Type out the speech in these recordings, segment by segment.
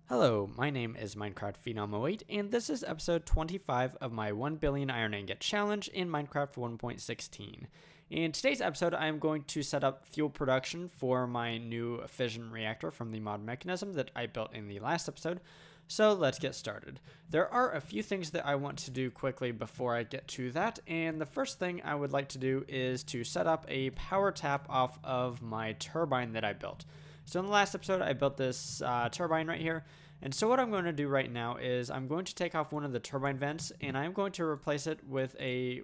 Hello, my name is Minecraft Phenom 08, and this is episode 25 of my 1 Billion Iron Ingot challenge in Minecraft 1.16. In today's episode, I am going to set up fuel production for my new fission reactor from the mod mechanism that I built in the last episode. So let's get started. There are a few things that I want to do quickly before I get to that, and the first thing I would like to do is to set up a power tap off of my turbine that I built. So in the last episode, I built this turbine right here. And so what I'm going to do right now is I'm going to take off one of the turbine vents and I'm going to replace it with a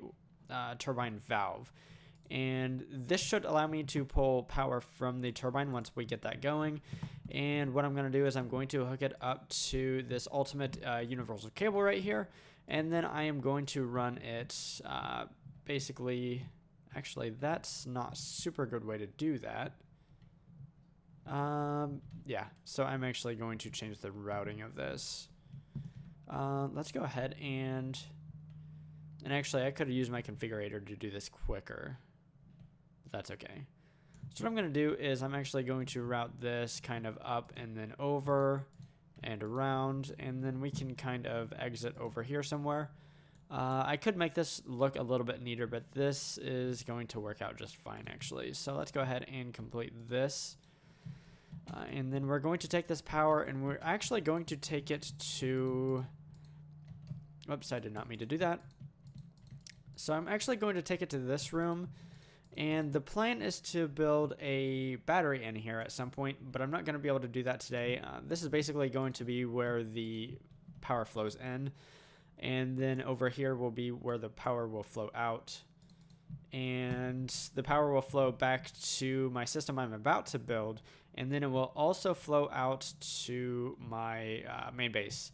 turbine valve. And this should allow me to pull power from the turbine once we get that going. And what I'm going to do is I'm going to hook it up to this ultimate universal cable right here. And then I am going to run it basically, actually that's not a super good way to do that. Yeah, so I'm actually going to change the routing of this. Let's go ahead and actually I could have used my configurator to do this quicker. But that's okay. So what I'm going to do is I'm actually going to route this kind of up and then over and around, and then we can kind of exit over here somewhere. I could make this look a little bit neater, but this is going to work out just fine actually. So let's go ahead and complete this. And then we're going to take this power and we're actually going to take it to, whoops, I did not mean to do that. So I'm actually going to take it to this room, and the plan is to build a battery in here at some point, but I'm not going to be able to do that today. This is basically going to be where the power flows in, and then over here will be where the power will flow out. And the power will flow back to my system I'm about to build, and then it will also flow out to my main base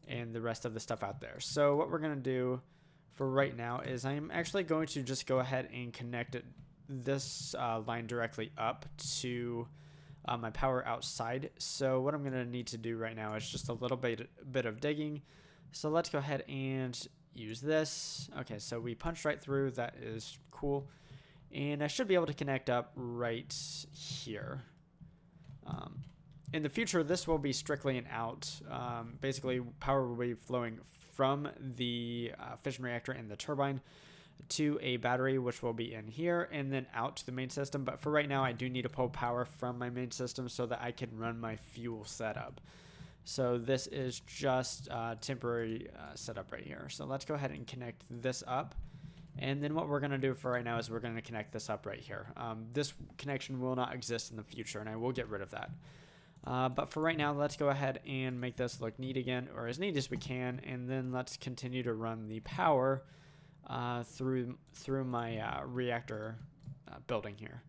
and the rest of the stuff out there. So what we're going to do for right now is I'm actually going to just go ahead and connect this line directly up to my power outside. So what I'm going to need to do right now is just a little bit of digging. So let's go ahead and use this. Okay, so we punched right through. That is cool. And I should be able to connect up right here. In the future, this will be strictly an out. Basically, power will be flowing from the fission reactor and the turbine to a battery, which will be in here, and then out to the main system. But for right now, I do need to pull power from my main system so that I can run my fuel setup. So this is just a temporary setup right here. So let's go ahead and connect this up. And then what we're going to do for right now is we're going to connect this up right here. This connection will not exist in the future, and I will get rid of that. But for right now, let's go ahead and make this look neat again, or as neat as we can. And then let's continue to run the power through my reactor building here.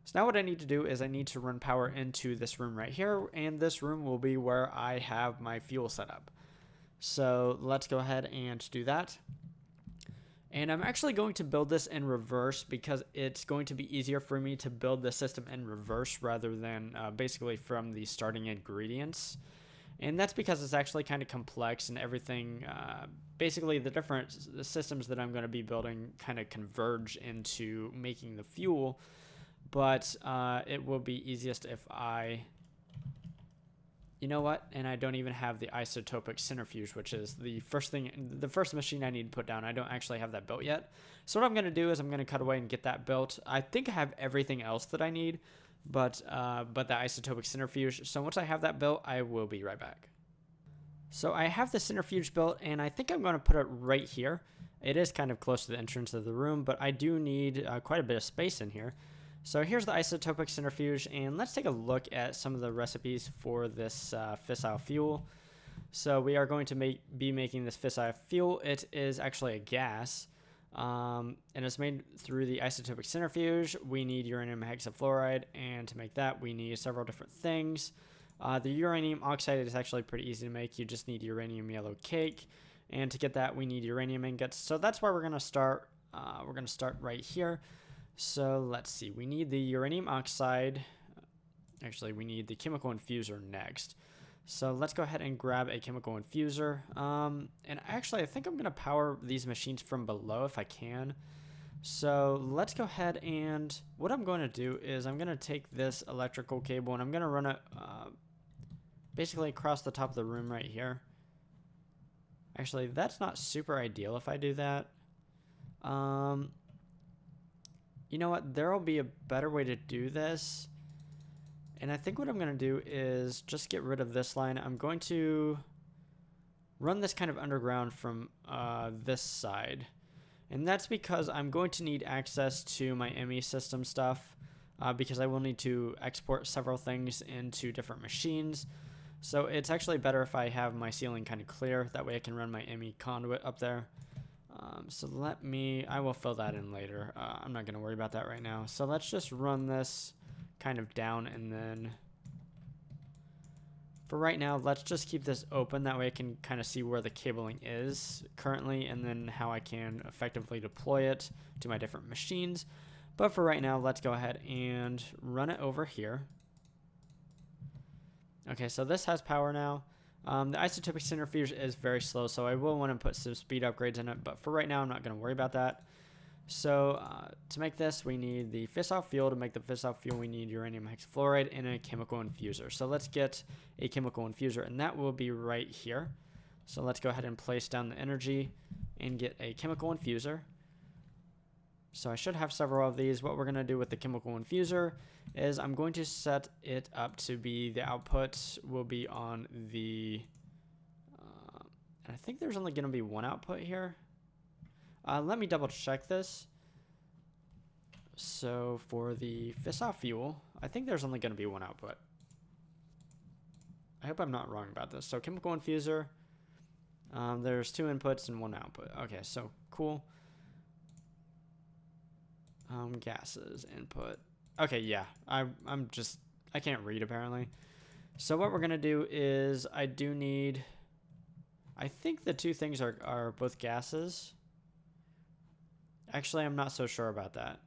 So now what I need to do is I need to run power into this room right here, and this room will be where I have my fuel set up. So let's go ahead and do that. And I'm actually going to build this in reverse because it's going to be easier for me to build the system in reverse rather than basically from the starting ingredients. And that's because it's actually kind of complex, and everything, basically the different systems that I'm going to be building kind of converge into making the fuel. But it will be easiest if you know what? And I don't even have the isotopic centrifuge, which is the first machine I need to put down. I don't actually have that built yet. So what I'm going to do is I'm going to cut away and get that built. I think I have everything else that I need, but the isotopic centrifuge. So once I have that built, I will be right back. So I have the centrifuge built, and I think I'm going to put it right here. It is kind of close to the entrance of the room, but I do need quite a bit of space in here. So here's the isotopic centrifuge, and let's take a look at some of the recipes for this fissile fuel. So we are going to be making this fissile fuel. It is actually a gas, and it's made through the isotopic centrifuge. We need uranium hexafluoride, and to make that, we need several different things. The uranium oxide is actually pretty easy to make. You just need uranium yellow cake, and to get that, we need uranium ingots. So that's where we're going to start. We're going to start right here. So let's see, we need the uranium oxide. Actually, we need the chemical infuser next. So let's go ahead and grab a chemical infuser. And actually, I think I'm going to power these machines from below if I can. So let's go ahead, and what I'm going to do is I'm going to take this electrical cable and I'm going to run it basically across the top of the room right here. Actually, that's not super ideal if I do that. You know what? There will be a better way to do this. And I think what I'm going to do is just get rid of this line. I'm going to run this kind of underground from this side. And that's because I'm going to need access to my ME system stuff because I will need to export several things into different machines. So it's actually better if I have my ceiling kind of clear. That way I can run my ME conduit up there. So I will fill that in later. I'm not going to worry about that right now. So let's just run this kind of down, and then for right now, let's just keep this open. That way I can kind of see where the cabling is currently, and then how I can effectively deploy it to my different machines. But for right now, let's go ahead and run it over here. Okay, so this has power now. The isotopic centrifuge is very slow, so I will want to put some speed upgrades in it, but for right now, I'm not going to worry about that. So to make this, we need the fissile fuel. To make the fissile fuel, we need uranium hexafluoride and a chemical infuser. So let's get a chemical infuser, and that will be right here. So let's go ahead and place down the energy and get a chemical infuser. So I should have several of these. What we're going to do with the chemical infuser is I'm going to set it up to be the output will be on the, and I think there's only going to be one output here. Let me double check this. So for the fissile fuel, I think there's only going to be one output. I hope I'm not wrong about this. So chemical infuser, there's 2 inputs and 1 output. Okay, so cool. Gases input. Okay, yeah, I can't read apparently. So what we're gonna do is I think the 2 things are both gases. Actually, I'm not so sure about that.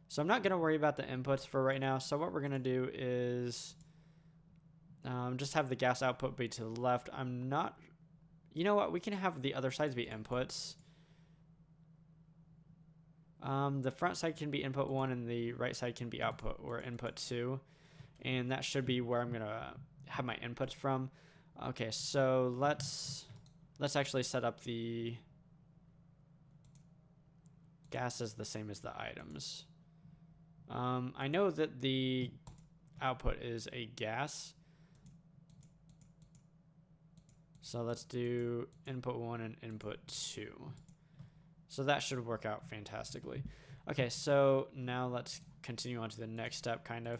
So I'm not gonna worry about the inputs for right now. So what we're gonna do is just have the gas output be to the left. You know what? We can have the other sides be inputs. The front side can be input 1 and the right side can be output or input 2. And that should be where I'm going to have my inputs from. Okay, so let's actually set up the gases the same as the items. I know that the output is a gas. So let's do input 1 and input 2. So that should work out fantastically. Okay, so now let's continue on to the next step, kind of.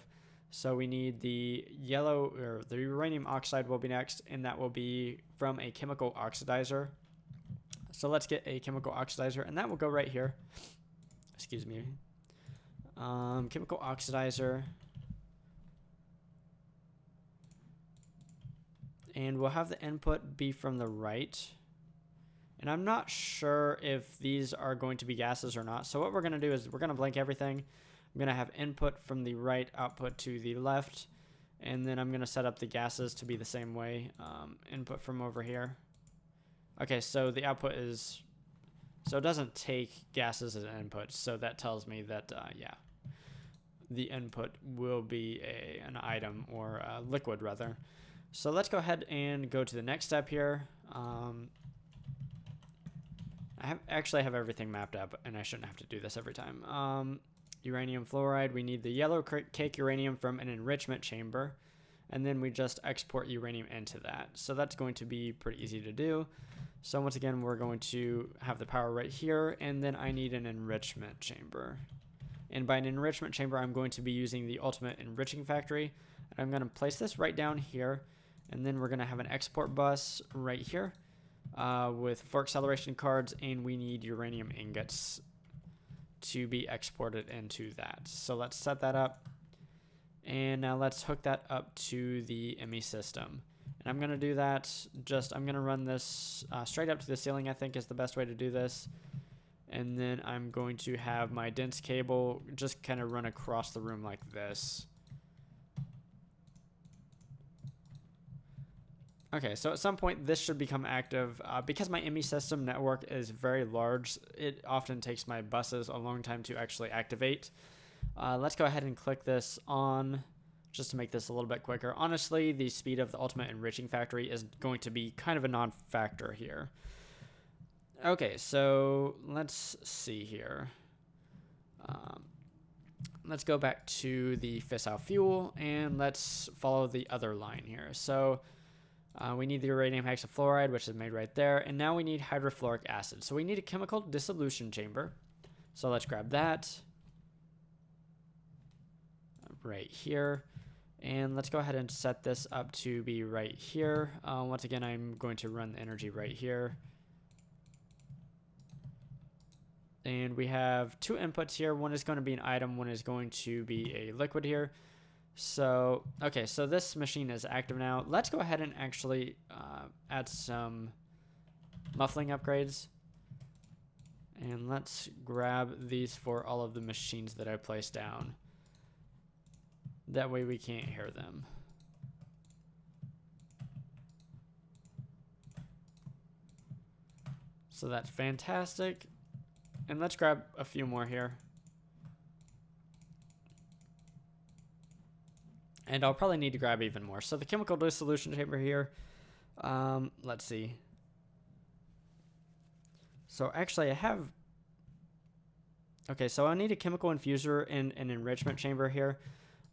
So we need the the uranium oxide will be next, and that will be from a chemical oxidizer. So let's get a chemical oxidizer, and that will go right here. Excuse me. Chemical oxidizer. And we'll have the input be from the right. And I'm not sure if these are going to be gases or not. So what we're going to do is we're going to blank everything. I'm going to have input from the right, output to the left. And then I'm going to set up the gases to be the same way. Input from over here. Okay, so the output is... So it doesn't take gases as an input. So that tells me that, yeah, the input will be an item or a liquid, rather. So let's go ahead and go to the next step here. I actually have everything mapped up, and I shouldn't have to do this every time. Uranium fluoride, we need the yellow cake uranium from an enrichment chamber, and then we just export uranium into that. So that's going to be pretty easy to do. So once again, we're going to have the power right here, and then I need an enrichment chamber. And by an enrichment chamber, I'm going to be using the ultimate enriching factory. And I'm going to place this right down here, and then we're going to have an export bus right here. With 4 acceleration cards, and we need uranium ingots to be exported into that. So let's set that up, and now let's hook that up to the ME system. And I'm going to do that, I'm going to run this straight up to the ceiling, I think is the best way to do this. And then I'm going to have my dense cable just kind of run across the room like this. Okay, so at some point this should become active. Because my ME system network is very large, it often takes my buses a long time to actually activate. Let's go ahead and click this on just to make this a little bit quicker. Honestly, the speed of the ultimate enriching factory is going to be kind of a non-factor here. Okay, so let's see here. Let's go back to the fissile fuel, and let's follow the other line here. So we need the uranium hexafluoride, which is made right there, and now we need hydrofluoric acid. So we need a chemical dissolution chamber. So let's grab that right here, and let's go ahead and set this up to be right here. Once again, I'm going to run the energy right here. And we have two inputs here. One is going to be an item, one is going to be a liquid here. So, okay, so this machine is active now. Let's go ahead and actually add some muffling upgrades. And let's grab these for all of the machines that I placed down. That way we can't hear them. So that's fantastic. And let's grab a few more here. And I'll probably need to grab even more. So the chemical dissolution chamber here. Let's see. So actually I have... Okay, so I need a chemical infuser and an enrichment chamber here.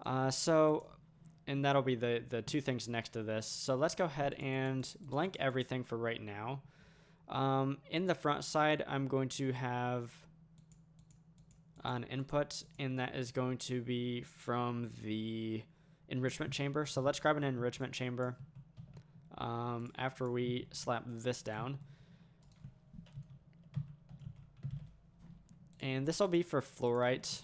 And that'll be the two things next to this. So let's go ahead and blank everything for right now. In the front side, I'm going to have an input, and that is going to be from the enrichment chamber. So let's grab an enrichment chamber after we slap this down. And this will be for fluorite.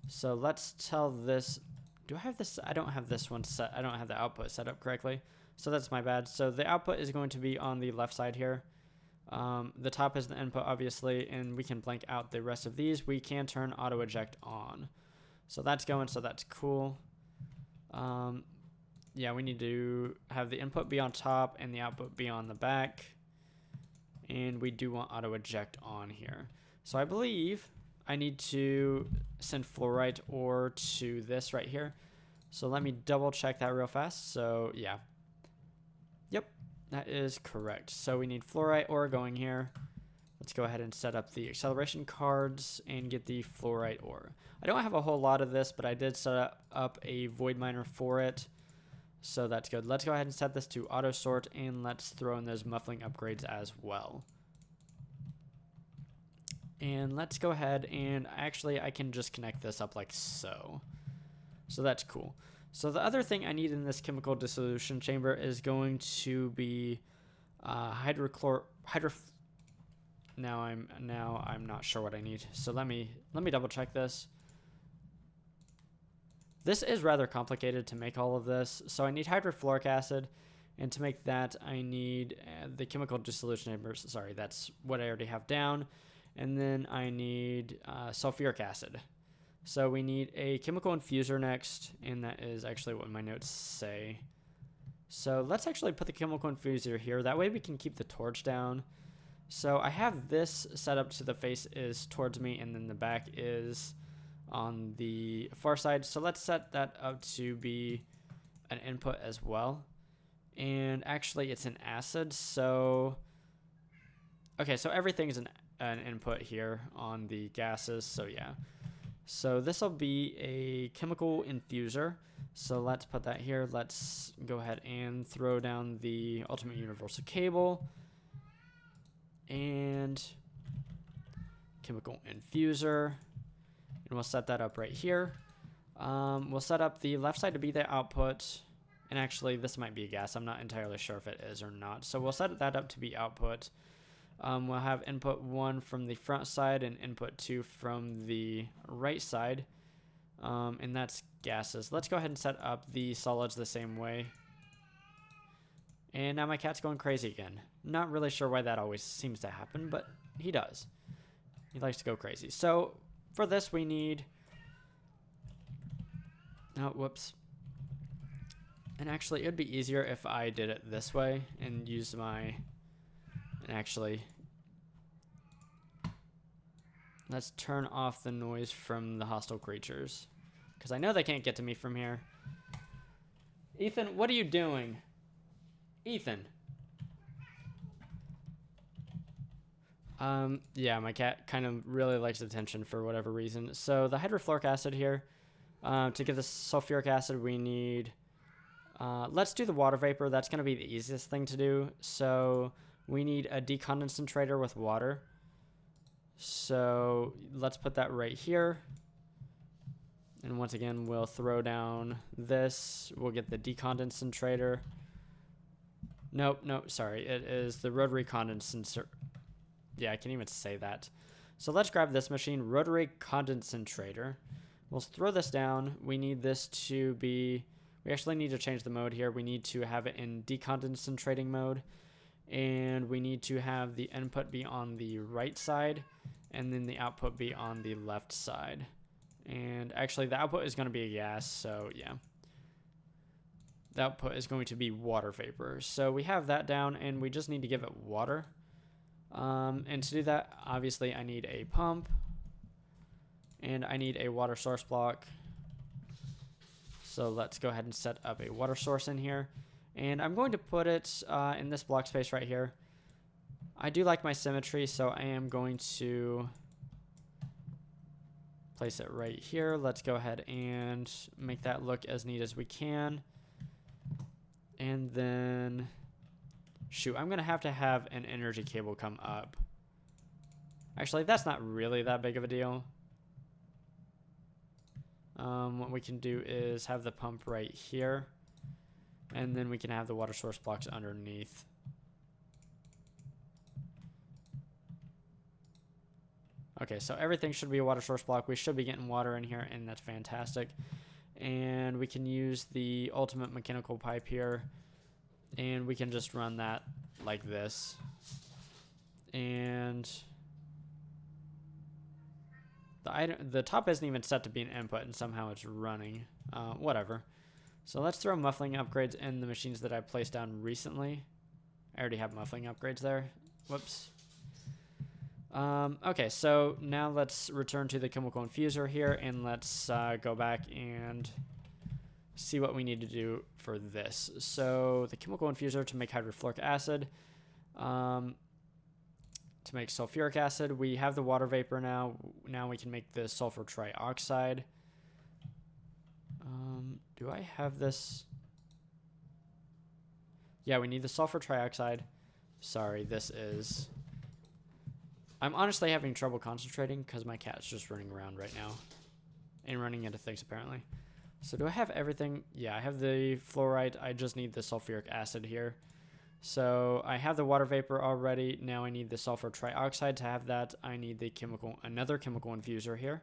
So let's tell this, do I have this? I don't have this one set. I don't have the output set up correctly. So that's my bad. So the output is going to be on the left side here. The top is the input, obviously, and we can blank out the rest of these. We can turn auto eject on. So that's going, so that's cool. Yeah, we need to have the input be on top and the output be on the back. And we do want auto eject on here. So I believe I need to send fluorite ore to this right here. So let me double check that real fast. So yeah. Yep, that is correct. So we need fluorite ore going here. Let's go ahead and set up the acceleration cards and get the fluorite ore. I don't have a whole lot of this, but I did set up a void miner for it. So that's good. Let's go ahead and set this to auto sort, and let's throw in those muffling upgrades as well. And let's go ahead and actually I can just connect this up like so. So that's cool. So the other thing I need in this chemical dissolution chamber is going to be now I'm not sure what I need. So let me double check this. This is rather complicated to make all of this. So I need hydrofluoric acid, and to make that I need the chemical dissolution chamber. Sorry, that's what I already have down. And then I need sulfuric acid. So we need a chemical infuser next, and that is actually what my notes say. So let's actually put the chemical infuser here. That way we can keep the torch down. So I have this set up so the face is towards me, and then the back is on the far side. So let's set that up to be an input as well. And actually it's an acid. So, okay, so everything's an input here on the gases. So yeah. So this will be a chemical infuser. So let's put that here. Let's go ahead and throw down the ultimate universal cable and chemical infuser. And we'll set that up right here. We'll set up the left side to be the output. And actually this might be a gas. I'm not entirely sure if it is or not. So we'll set that up to be output. We'll have input 1 from the front side and input 2 from the right side. And that's gases. Let's go ahead and set up the solids the same way. And now my cat's going crazy again. Not really sure why that always seems to happen, but he does. He likes to go crazy. So for this we need... Oh, whoops. And actually it would be easier if I did it this way and used my... And actually, let's turn off the noise from the hostile creatures, because I know they can't get to me from here. Ethan, what are you doing? Ethan. Yeah, my cat kind of really likes attention for whatever reason. So the hydrofluoric acid here, to get the sulfuric acid, we need, let's do the water vapor. That's going to be the easiest thing to do. So we need a decondensator with water. So let's put that right here. And once again, we'll throw down this. We'll get the decondensator. Nope, sorry. It is the rotary condensator. Yeah, I can't even say that. So let's grab this machine, rotary condensator. We'll throw this down. We need this to be, we actually need to change the mode here. We need to have it in decondensating mode. And we need to have the input be on the right side and then the output be on the left side. And actually the output is going to be a gas, so yeah. The output is going to be water vapor. So we have that down and we just need to give it water. And to do that, obviously I need a pump and I need a water source block. So let's go ahead and set up a water source in here. And I'm going to put it in this block space right here. I do like my symmetry, so I am going to place it right here. Let's go ahead and make that look as neat as we can. And then, shoot, I'm going to have an energy cable come up. Actually, that's not really that big of a deal. What we can do is have the pump right here. And then we can have the water source blocks underneath. Okay, so everything should be a water source block. We should be getting water in here, and that's fantastic. And we can use the ultimate mechanical pipe here, and we can just run that like this. And the top isn't even set to be an input, and somehow it's running. Whatever. So let's throw muffling upgrades in the machines that I placed down recently. I already have muffling upgrades there. Whoops. Okay, so now let's return to the chemical infuser here, and let's go back and see what we need to do for this. So the chemical infuser to make hydrofluoric acid, to make sulfuric acid, we have the water vapor now. Now we can make the sulfur trioxide. Do I have this? Yeah, we need the sulfur trioxide. Sorry, this is... I'm honestly having trouble concentrating because my cat's just running around right now. And running into things, apparently. So do I have everything? Yeah, I have the fluoride. I just need the sulfuric acid here. So I have the water vapor already. Now I need the sulfur trioxide. To have that, I need the another chemical infuser here.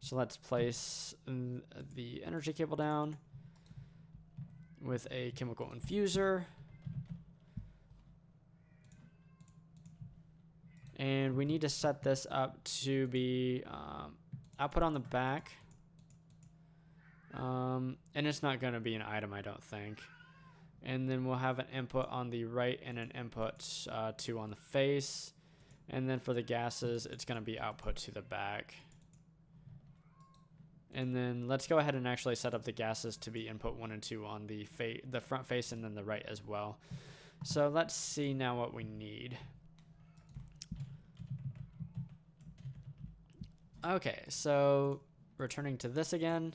So let's place the energy cable down with a chemical infuser. And we need to set this up to be output on the back. And it's not going to be an item, I don't think. And then we'll have an input on the right and an input 2 on the face. And then for the gases, it's going to be output to the back. And then let's go ahead and actually set up the gases to be input 1 and 2 on the front face and then the right as well. So let's see now what we need. Okay, so returning to this again.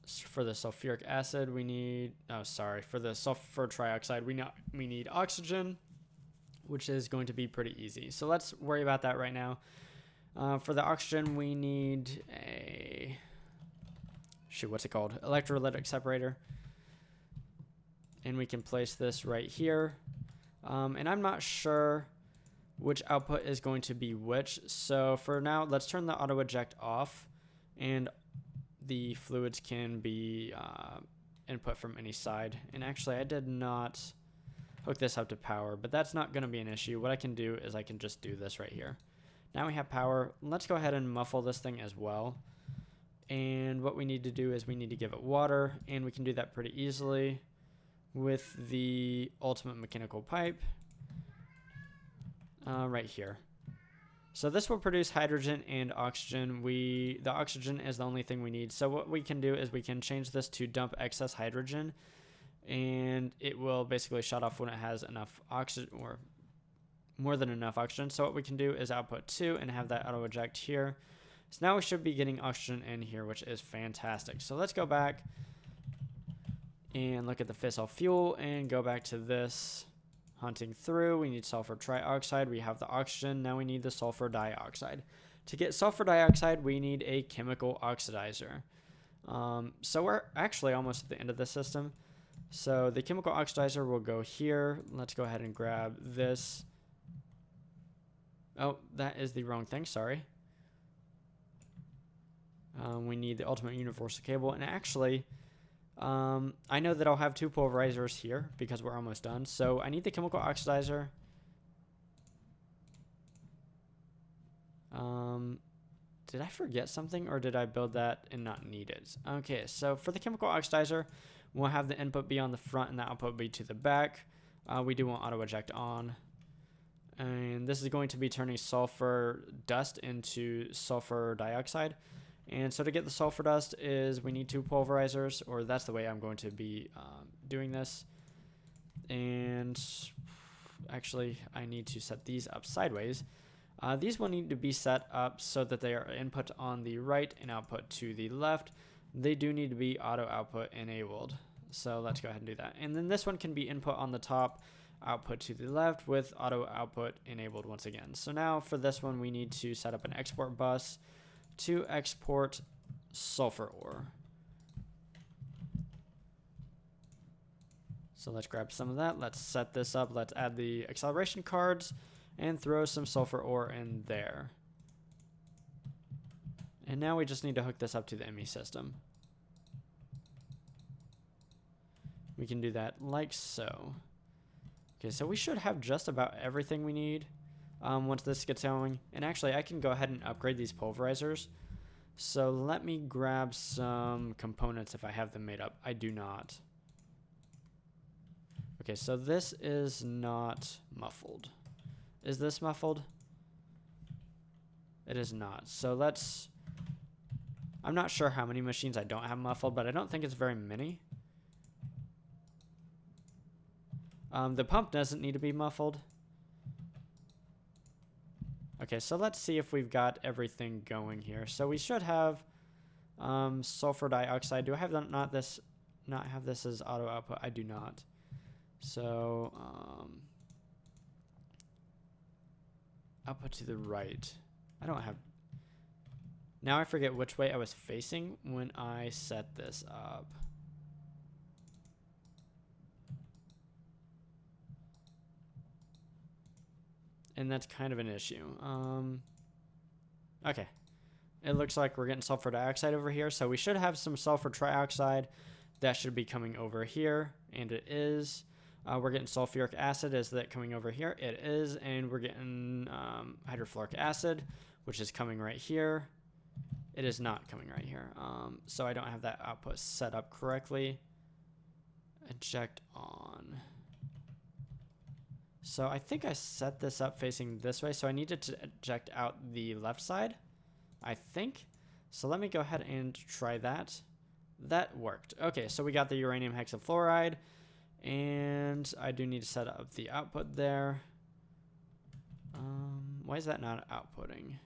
For the sulfuric acid, we need... Oh, sorry. For the sulfur trioxide, we need oxygen, which is going to be pretty easy. So let's worry about that right now. For the oxygen, we need a... Shoot, what's it called? Electrolytic separator. And we can place this right here. And I'm not sure which output is going to be which. So for now, let's turn the auto eject off, and the fluids can be input from any side. And actually, I did not hook this up to power, but that's not going to be an issue. What I can do is I can just do this right here. Now we have power. Let's go ahead and muffle this thing as well. And what we need to do is we need to give it water, and we can do that pretty easily with the ultimate mechanical pipe right here. So this will produce hydrogen and oxygen. The oxygen is the only thing we need. So what we can do is we can change this to dump excess hydrogen, and it will basically shut off when it has enough oxygen or more than enough oxygen. So what we can do is output 2 and have that auto eject here. So now we should be getting oxygen in here, which is fantastic. So let's go back and look at the fissile fuel and go back to this. Hunting through, we need sulfur trioxide. We have the oxygen. Now we need the sulfur dioxide. To get sulfur dioxide, we need a chemical oxidizer. So we're actually almost at the end of the system. So the chemical oxidizer will go here. Let's go ahead and grab this. Oh, that is the wrong thing. Sorry. We need the ultimate universal cable. And actually, I know that I'll have 2 pulverizers here because we're almost done. So I need the chemical oxidizer. Did I forget something, or did I build that and not need it? Okay, so for the chemical oxidizer, we'll have the input be on the front and the output be to the back. We do want auto eject on. And this is going to be turning sulfur dust into sulfur dioxide. And so to get the sulfur dust is we need 2 pulverizers, or that's the way I'm going to be doing this. And actually, I need to set these up sideways. These will need to be set up so that they are input on the right and output to the left. They do need to be auto output enabled. So let's go ahead and do that. And then this one can be input on the top, output to the left with auto output enabled once again. So now for this one, we need to set up an export bus to export sulfur ore. So let's grab some of that. Let's set this up. Let's add the acceleration cards and throw some sulfur ore in there. And now we just need to hook this up to the ME system. We can do that like so. Okay, so we should have just about everything we need once this gets going. And actually, I can go ahead and upgrade these pulverizers. So let me grab some components if I have them made up. I do not. Okay, so this is not muffled. Is this muffled? It is not. So let's... I'm not sure how many machines I don't have muffled, but I don't think it's very many. The pump doesn't need to be muffled. Okay, so let's see if we've got everything going here. So we should have sulfur dioxide. Do I have not have this as auto output? I do not. So output to the right. I don't have. Now I forget which way I was facing when I set this up. And that's kind of an issue. Okay. It looks like we're getting sulfur dioxide over here. So we should have some sulfur trioxide that should be coming over here. And it is. We're getting sulfuric acid. Is that coming over here? It is. And we're getting hydrofluoric acid, which is coming right here. It is not coming right here. So I don't have that output set up correctly. Eject on. So I think I set this up facing this way. So I needed to eject out the left side, I think. So let me go ahead and try that. That worked. Okay, so we got the uranium hexafluoride. And I do need to set up the output there. Why is that not outputting?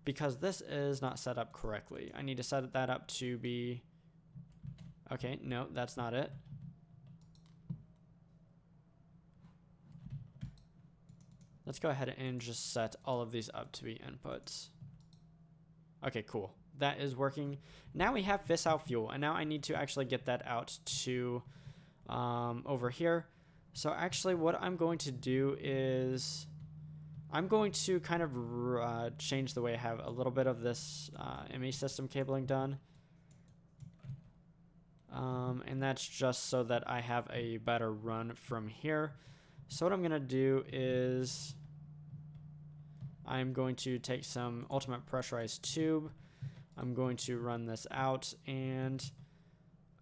Because this is not set up correctly. I need to set that up to be... Okay, no, that's not it. Let's go ahead and just set all of these up to be inputs. Okay, cool. That is working. Now we have fissile fuel, and now I need to actually get that out to over here. So actually what I'm going to do is I'm going to kind of change the way I have a little bit of this ME system cabling done. And that's just so that I have a better run from here. So what I'm going to do is I'm going to take some ultimate pressurized tube. I'm going to run this out and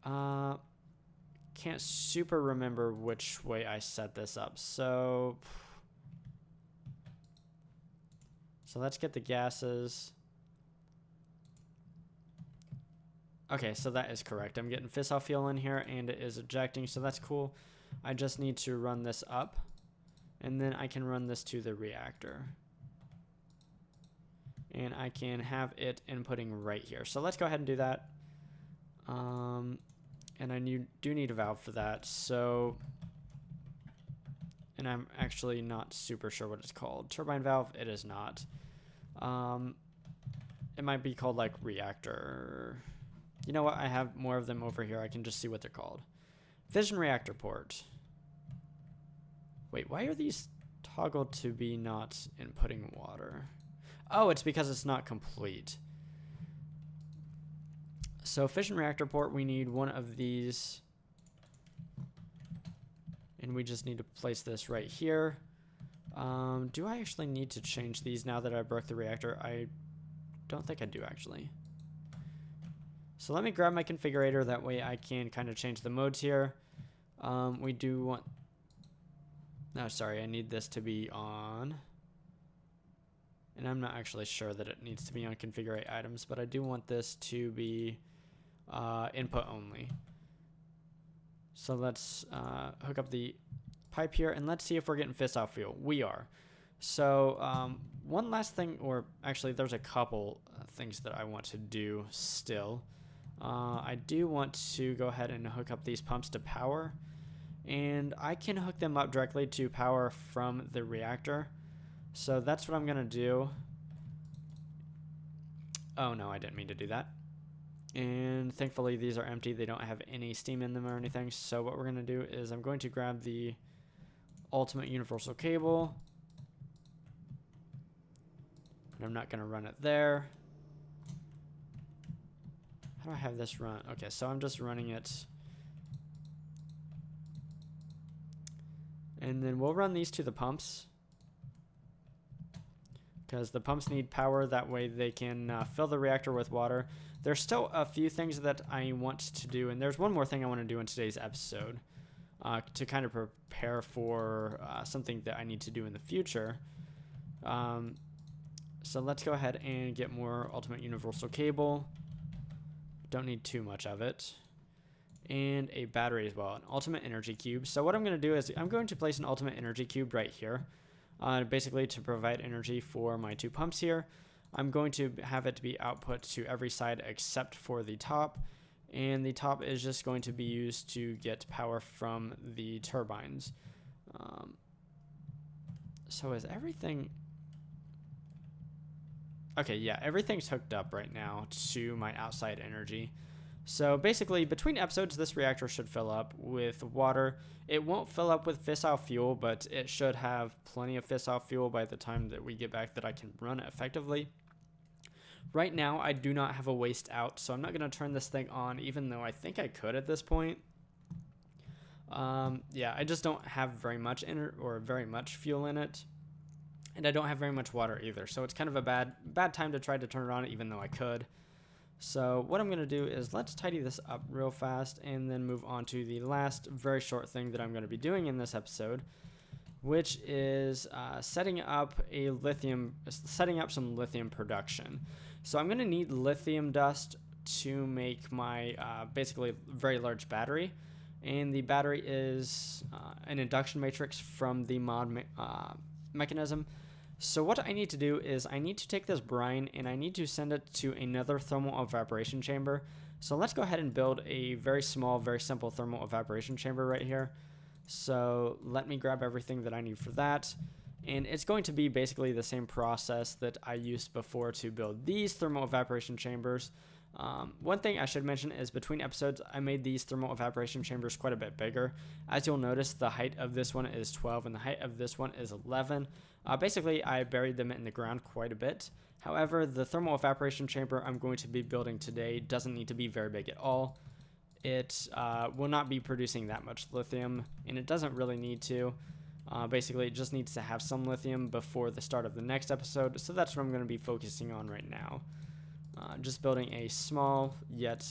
can't super remember which way I set this up. So So let's get the gases. Okay, so that is correct. I'm getting fissile fuel in here and it is ejecting, so that's cool. I just need to run this up and then I can run this to the reactor. And I can have it inputting right here. So let's go ahead and do that. And I do need a valve for that. So, and I'm actually not super sure what it's called. Turbine valve, it is not. It might be called like reactor. You know what? I have more of them over here. I can just see what they're called. Fission reactor port. Wait, why are these toggled to be not inputting water? Oh, it's because it's not complete. So fission reactor port, we need one of these. And we just need to place this right here. Do I actually need to change these now that I broke the reactor? I don't think I do actually. So let me grab my configurator. That way I can kind of change the modes here. We do want... No, sorry, I need this to be on. And I'm not actually sure that it needs to be on configure items, but I do want this to be input only. So let's hook up the pipe here and let's see if we're getting fissile fuel. We are. So one last thing, or actually there's a couple things that I want to do still. I do want to go ahead and hook up these pumps to power, and I can hook them up directly to power from the reactor. So that's what I'm gonna do. Oh no, I didn't mean to do that. And thankfully these are empty. They don't have any steam in them or anything. So what we're gonna do is I'm going to grab the ultimate universal cable. And I'm not gonna run it there. How do I have this run? Okay, so I'm just running it. And then we'll run these to the pumps, because the pumps need power. That way they can fill the reactor with water. There's still a few things that I want to do, and there's one more thing I want to do in today's episode to kind of prepare for something that I need to do in the future. So let's go ahead and get more ultimate universal cable. Don't need too much of it. And a battery as well, an ultimate energy cube. So what I'm going to do is I'm going to place an ultimate energy cube right here, basically to provide energy for my two pumps here. I'm going to have it to be output to every side except for the top, and the top is just going to be used to get power from the turbines. So is everything... Okay, yeah, everything's hooked up right now to my outside energy. So basically, between episodes, this reactor should fill up with water. It won't fill up with fissile fuel, but it should have plenty of fissile fuel by the time that we get back that I can run it effectively. Right now, I do not have a waste out, so I'm not going to turn this thing on, even though I think I could at this point. Yeah, I just don't have very much very much fuel in it. And I don't have very much water either, so it's kind of a bad time to try to turn it on, even though I could. So what I'm going to do is let's tidy this up real fast and then move on to the last very short thing that I'm going to be doing in this episode, which is setting up some lithium production. So I'm going to need lithium dust to make my basically very large battery, and the battery is an induction matrix from the Mekanism. So what I need to do is I need to take this brine and I need to send it to another thermal evaporation chamber. So let's go ahead and build a very small, very simple thermal evaporation chamber right here. So let me grab everything that I need for that. And it's going to be basically the same process that I used before to build these thermal evaporation chambers. One thing I should mention is between episodes, I made these thermal evaporation chambers quite a bit bigger. As you'll notice, the height of this one is 12 and the height of this one is 11. Basically, I buried them in the ground quite a bit. However, the thermal evaporation chamber I'm going to be building today doesn't need to be very big at all. It will not be producing that much lithium, and it doesn't really need to. Basically, it just needs to have some lithium before the start of the next episode, so that's what I'm going to be focusing on right now. Just building a small yet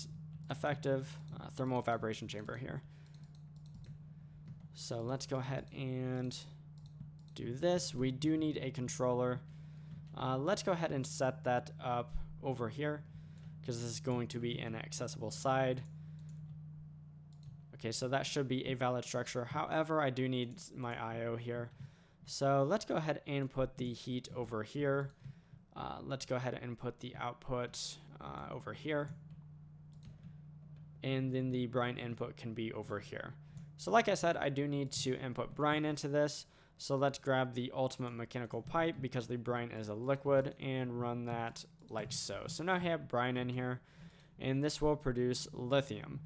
effective thermal evaporation chamber here. So let's go ahead and do this. We do need a controller. Let's go ahead and set that up over here because this is going to be an accessible side. Okay, so that should be a valid structure. However, I do need my IO here. So let's go ahead and put the heat over here. Let's go ahead and put the output over here. And then the brine input can be over here. So like I said, I do need to input brine into this. So let's grab the ultimate mechanical pipe because the brine is a liquid and run that like so. So now I have brine in here and this will produce lithium.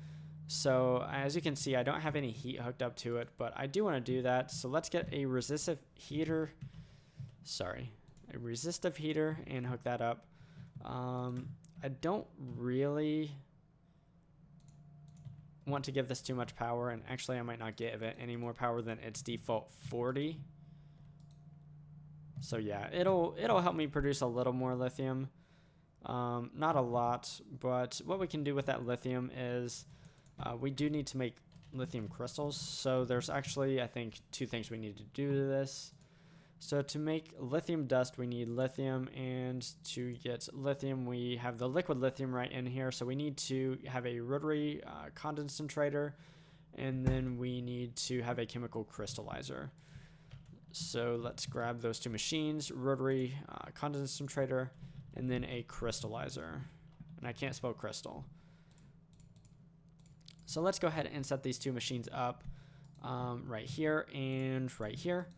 So as you can see, I don't have any heat hooked up to it, but I do want to do that. So let's get a resistive heater and hook that up. I don't really want to give this too much power, and actually I might not give it any more power than its default 40. So yeah, it'll help me produce a little more lithium. Not a lot, but what we can do with that lithium is we do need to make lithium crystals. So there's actually, I think, 2 things we need to do to this. So to make lithium dust, we need lithium, and to get lithium, we have the liquid lithium right in here. So we need to have a rotary concentrator, and then we need to have a chemical crystallizer. So let's grab those 2 machines, rotary concentrator, and then a crystallizer. And I can't spell crystal. So let's go ahead and set these 2 machines up right here and right here.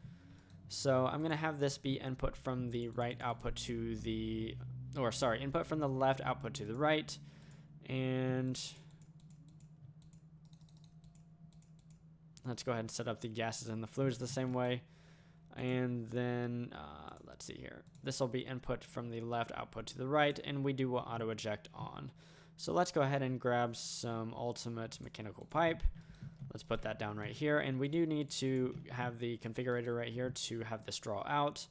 So I'm going to have this be input from the right output to the, or sorry, input from the left output to the right. And let's go ahead and set up the gases and the fluids the same way. And then let's see here. This will be input from the left output to the right, and we do want auto eject on. So let's go ahead and grab some ultimate mechanical pipe. Let's put that down right here, and we do need to have the configurator right here to have this draw out.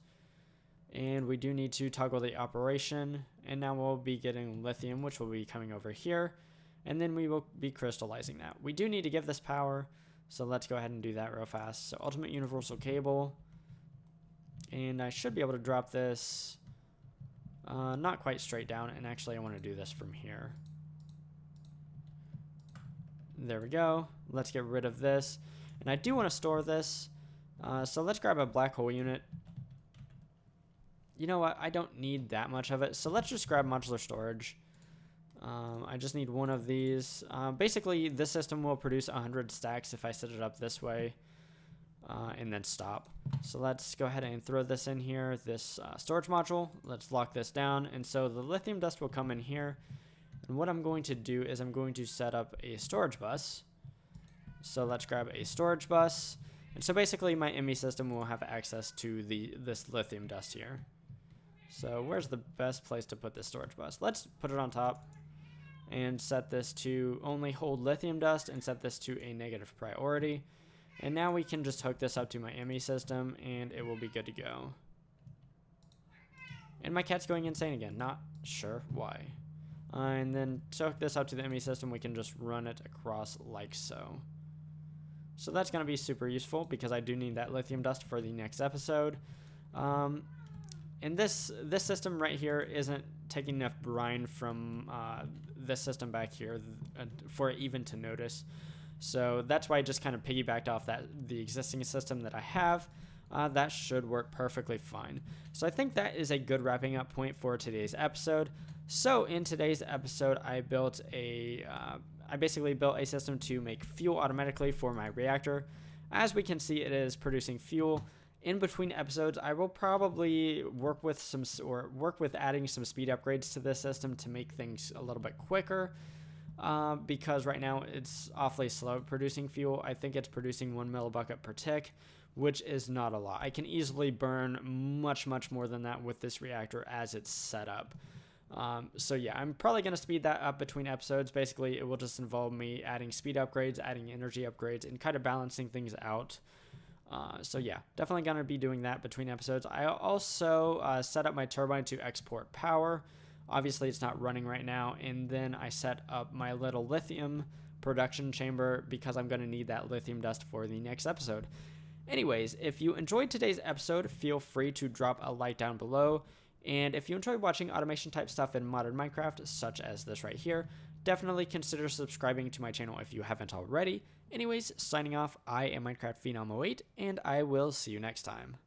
And we do need to toggle the operation, and now we'll be getting lithium, which will be coming over here, and then we will be crystallizing that. We do need to give this power, so let's go ahead and do that real fast. So ultimate universal cable, and I should be able to drop this not quite straight down, and actually I want to do this from here. There we go. Let's get rid of this. And I do want to store this. So let's grab a black hole unit. You know what? I don't need that much of it. So let's just grab modular storage. I just need 1 of these. Basically, this system will produce 100 stacks if I set it up this way. And then stop. So let's go ahead and throw this in here. This storage module. Let's lock this down. And so the lithium dust will come in here. And what I'm going to do is I'm going to set up a storage bus. So let's grab a storage bus. And so basically my ME system will have access to this lithium dust here. So where's the best place to put this storage bus? Let's put it on top and set this to only hold lithium dust and set this to a negative priority. And now we can just hook this up to my ME system and it will be good to go. And my cat's going insane again. Not sure why. And then to hook this up to the ME system, we can just run it across like so. So that's going to be super useful because I do need that lithium dust for the next episode. And this system right here isn't taking enough brine from this system back here for it even to notice. So that's why I just kind of piggybacked off the existing system that I have. That should work perfectly fine. So I think that is a good wrapping up point for today's episode. So in today's episode, I basically built a system to make fuel automatically for my reactor. As we can see, it is producing fuel. In between episodes, I will probably work with adding some speed upgrades to this system to make things a little bit quicker. Because right now it's awfully slow at producing fuel. I think it's producing 1 millibucket per tick, which is not a lot. I can easily burn much more than that with this reactor as it's set up. So yeah, I'm probably going to speed that up between episodes. Basically, it will just involve me adding speed upgrades, adding energy upgrades, and kind of balancing things out. So yeah, definitely going to be doing that between episodes. I also set up my turbine to export power. Obviously, it's not running right now. And then I set up my little lithium production chamber because I'm going to need that lithium dust for the next episode. Anyways, if you enjoyed today's episode, feel free to drop a like down below. And if you enjoy watching automation type stuff in modern Minecraft, such as this right here, definitely consider subscribing to my channel if you haven't already. Anyways, signing off, I am Minecraft Phenom 08, and I will see you next time.